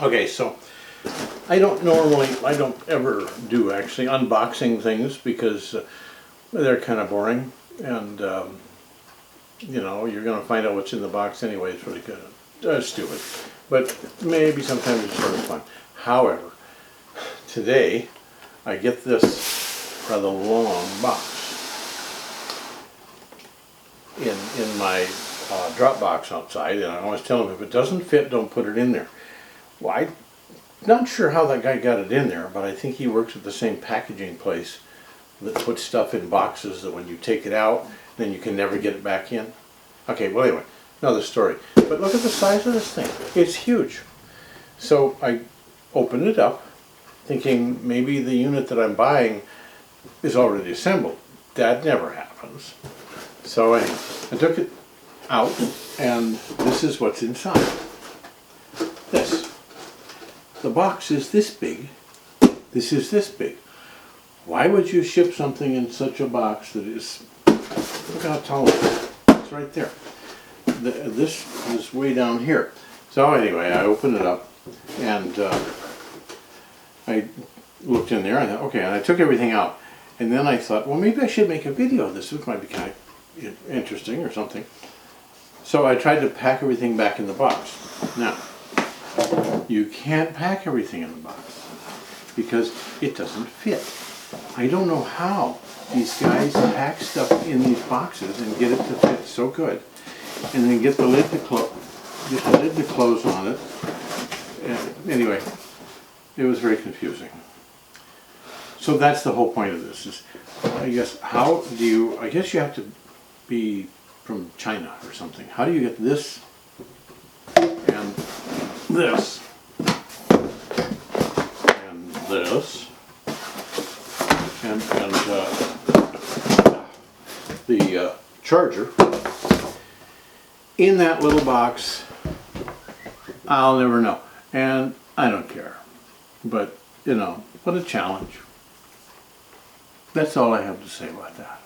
Okay, so I don't ever do actually unboxing things because they're kind of boring, and you know, you're going to find out what's in the box anyway. It's really kind of stupid, but maybe sometimes it's sort of fun. However, today I get this rather long box in my drop box outside, and I always tell them if it doesn't fit, don't put it in there. Well, I'm not sure how that guy got it in there, but I think he works at the same packaging place that puts stuff in boxes that when you take it out, then you can never get it back in. Okay, well anyway, another story. But look at the size of this thing. It's huge. So I opened it up, thinking maybe the unit that I'm buying is already assembled. That never happens. So anyway, I took it out, and this is what's inside. This. The box is this big. This is this big. Why would you ship something in such a box that is, look how tall it is. It's right there. This is way down here. So anyway, I opened it up, and I looked in there, and I thought, okay, and I took everything out. And then I thought, well, maybe I should make a video of this. This might be kind of interesting or something. So I tried to pack everything back in the box. Now, you can't pack everything in the box because it doesn't fit. I don't know how these guys pack stuff in these boxes and get it to fit so good, and then get the lid to close on it. And anyway, it was very confusing. So that's the whole point of this. Is I guess I guess you have to be from China or something. How do you get this and this and this and the charger in that little box? I'll never know, and I don't care. But you know, what a challenge. That's all I have to say about that.